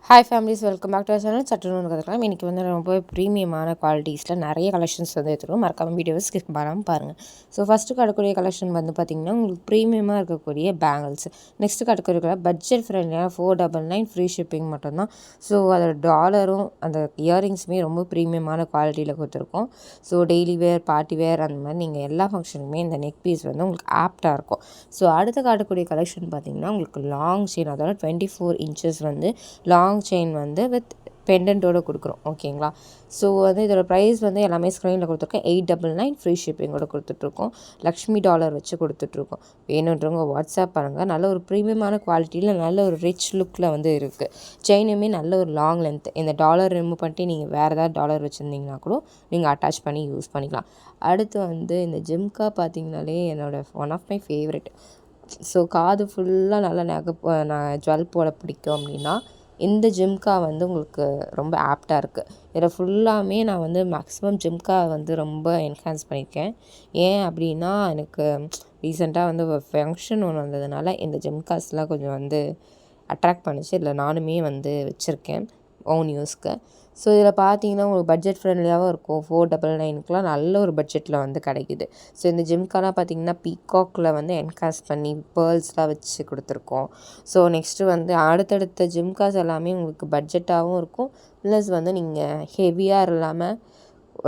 Hi families, welcome back to our channel. சட்டுன்னு கற்றுக்கலாம். இன்றைக்கி வந்து ரொம்ப ப்ரீமியமான குவாலிட்டிஸில் நிறைய கலெக்ஷன்ஸ் வந்து எடுத்துருவோம். மறக்காமல் வீடியோவை ஸ்கிப் பண்ணாமல் பாருங்கள். ஸோ ஃபஸ்ட்டு காட்டக்கூடிய கலெக்ஷன் வந்து பார்த்திங்கன்னா உங்களுக்கு ப்ரீமியமாக இருக்கக்கூடிய பேங்கிள்ஸ். நெக்ஸ்ட்டு காட்டக்கூடிய பட்ஜெட் ஃப்ரெண்ட்லியாக 499 ஃப்ரீ ஷிப்பிங் மட்டும்தான். ஸோ அதோட டாலரும் அந்த இயரிங்ஸுமே ரொம்ப ப்ரீமியமான குவாலிட்டியில் கொடுத்துருக்கோம். ஸோ டெய்லி வேர், பார்ட்டி வேர் அந்த மாதிரி நீங்கள் எல்லா ஃபங்க்ஷனுக்குமே இந்த நெக் பீஸ் வந்து உங்களுக்கு ஆப்டாக இருக்கும். ஸோ அடுத்து காட்டக்கூடிய கலெக்ஷன் பார்த்திங்கன்னா உங்களுக்கு லாங் செயின், அதோட 24 இன்ச்சஸ் வந்து லாங் செயின் வந்து வித் பெண்டன்ட்டோடு கொடுக்குறோம். ஓகேங்களா? ஸோ வந்து இதோட ப்ரைஸ் வந்து எல்லாமே ஸ்க்ரீனில் கொடுத்துருக்கோம். 899 ஃப்ரீ ஷிப்பிங்கோட கொடுத்துட்ருக்கோம். லக்ஷ்மி டாலர் வச்சு கொடுத்துட்ருக்கோம். வேணுன்றவங்க வாட்ஸ்அப் பண்ணுங்கள். நல்ல ஒரு ப்ரீமியமான குவாலிட்டியில் நல்ல ஒரு ரிச் லுக்கில் வந்து இருக்குது. செயினுமே நல்ல ஒரு லாங் லென்த். இந்த டாலர் ரிமூவ் பண்ணிட்டு நீங்கள் வேறு ஏதாவது டாலர் வச்சுருந்தீங்கன்னா கூட நீங்கள் அட்டாச் பண்ணி யூஸ் பண்ணிக்கலாம். அடுத்து வந்து இந்த ஜிம்கா பார்த்திங்கனாலே என்னோடய one of my favourite. So காது ஃபுல்லாக நல்லா நான் ஜுவல் போட பிடிக்கும் அப்படின்னா இந்த ஜிம்கா வந்து உங்களுக்கு ரொம்ப ஆப்டாக இருக்குது. இதில் ஃபுல்லாமே நான் வந்து மேக்ஸிமம் ஜிம்கா வந்து ரொம்ப என்ஹான்ஸ் பண்ணியிருக்கேன். ஏன் அப்படின்னா எனக்கு ரீசெண்டாக வந்து ஒரு ஃபங்க்ஷன் ஒன்று வந்ததுனால இந்த ஜிம்காஸ்லாம் கொஞ்சம் வந்து அட்ராக்ட் பண்ணிச்சு. இதில் நானுமே வந்து வச்சுருக்கேன் ஓன் யூஸ்க்கு. ஸோ இதில் பார்த்தீங்கன்னா உங்களுக்கு பட்ஜெட் ஃப்ரெண்ட்லியாகவும் இருக்கும். 499க்குலாம் நல்ல ஒரு பட்ஜெட்டில் வந்து கிடைக்குது. ஸோ இந்த ஜிம்காலாம் பார்த்தீங்கன்னா பீகாக்கில் வந்து என்காஸ் பண்ணி பேர்ல்ஸ்லாம் வச்சு கொடுத்துருக்கோம். ஸோ நெக்ஸ்ட்டு வந்து அடுத்தடுத்த ஜிம்காஸ் எல்லாமே உங்களுக்கு பட்ஜெட்டாகவும் இருக்கும். ப்ளஸ் வந்து நீங்கள் ஹெவியாக இல்லாமல்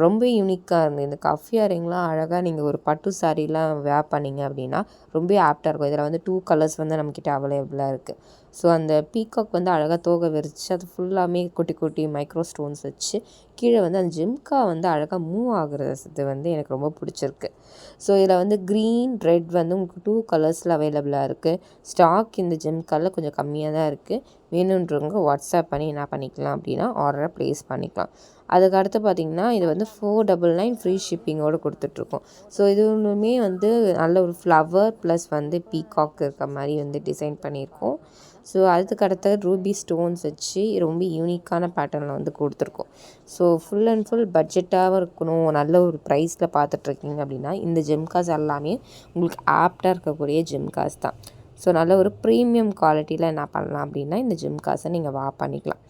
ரொம்ப யூனிக்காக இருந்தது. இந்த கஃப் இயரிங்லாம் அழகாக நீங்கள் ஒரு பட்டு சாரீலாம் வேர் பண்ணிங்க அப்படின்னா ரொம்ப ஆப்டாக இருக்கும். இதில் வந்து 2 கலர்ஸ் வந்து நம்மக்கிட்ட அவைலபிளாக இருக்குது. ஸோ அந்த பீகாக் வந்து அழகாக தோகை விரித்து அது ஃபுல்லாமே குட்டி குட்டி மைக்ரோ ஸ்டோன்ஸ் வச்சு கீழே வந்து அந்த ஜிம்கா வந்து அழகாக மூவ் ஆகுறது வந்து எனக்கு ரொம்ப பிடிச்சிருக்கு. ஸோ இதில் வந்து க்ரீன், ரெட் வந்து உங்களுக்கு 2 கலர்ஸில் அவைலபிளாக இருக்குது. ஸ்டாக் இந்த ஜிம்காவில் கொஞ்சம் கம்மியாக தான் இருக்குது. வேணுன்றவங்க வாட்ஸ்அப் பண்ணி என்ன பண்ணிக்கலாம் அப்படின்னா ஆர்டரை ப்ளேஸ் பண்ணிக்கலாம். அதுக்கு அடுத்து பார்த்திங்கன்னா இது வந்து 499 ஃப்ரீ ஷிப்பிங்கோடு கொடுத்துட்ருக்கோம். ஸோ இது ஒன்றுமே வந்து நல்ல ஒரு ஃப்ளவர் ப்ளஸ் வந்து பீகாக் இருக்க மாதிரி வந்து டிசைன் பண்ணியிருக்கோம். ஸோ அதுக்கு அடுத்து ரூபி ஸ்டோன்ஸ் வச்சு ரொம்ப யூனிக்கான பேட்டர்னில் வந்து கொடுத்துருக்கோம். ஸோ ஃபுல் அண்ட் ஃபுல் பட்ஜெட்டாகவும் இருக்கணும், நல்ல ஒரு ப்ரைஸில் பார்த்துட்ருக்கீங்க அப்படின்னா இந்த ஜிம்காஸ் எல்லாமே உங்களுக்கு ஆப்டாக இருக்கக்கூடிய ஜிம்காஸ் தான். ஸோ நல்ல ஒரு ப்ரீமியம் குவாலிட்டியில் என்ன பண்ணலாம் அப்படின்னா இந்த ஜிம்காஸை நீங்கள் பண்ணிக்கலாம்.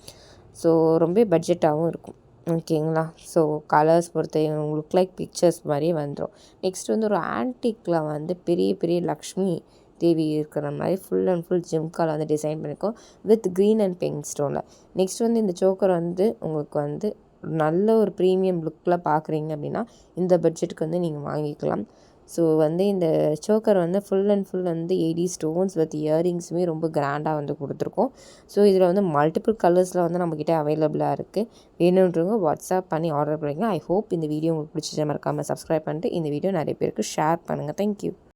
ஸோ ரொம்ப பட்ஜெட்டாகவும் இருக்கும். ஓகேங்களா? ஸோ கலர்ஸ் பொறுத்து உங்களுக்கு லைக் பிக்சர்ஸ் மாதிரி வந்துடும். நெக்ஸ்ட் வந்து ஒரு ஆன்டிக்கில் வந்து பெரிய பெரிய லக்ஷ்மி தேவி இருக்கிற மாதிரி ஃபுல் அண்ட் ஃபுல் ஜிம்கால் வந்து டிசைன் பண்ணியிருக்கோம் வித் க்ரீன் அண்ட் பிங்க் ஸ்டோனில். நெக்ஸ்ட் வந்து இந்த சோக்கர் வந்து உங்களுக்கு வந்து நல்ல ஒரு ப்ரீமியம் லுக்கில் பார்க்குறீங்க அப்படின்னா இந்த பட்ஜெட்டுக்கு வந்து நீங்கள் வாங்கிக்கலாம். ஸோ வந்து இந்த சோக்கர் வந்து ஃபுல் அண்ட் ஃபுல் வந்து 80 ஸ்டோன்ஸ் வித் இயரிங்ஸுமே ரொம்ப கிராண்டாக வந்து கொடுத்துருக்கோம். ஸோ இதில் வந்து மல்டிபிள் கலர்ஸில் வந்து நம்மக்கிட்ட அவைலபிளாக இருக்குது. வேணுன்றவங்க வாட்ஸ்அப் பண்ணி ஆர்டர் பண்ணிங்க. ஐ ஹோப் இந்த வீடியோ உங்களுக்கு பிடிச்சிச்சு. மறக்காமல் சப்ஸ்கிரைப் பண்ணிட்டு இந்த வீடியோ நிறைய பேருக்கு ஷேர் பண்ணுங்கள். தேங்க்யூ.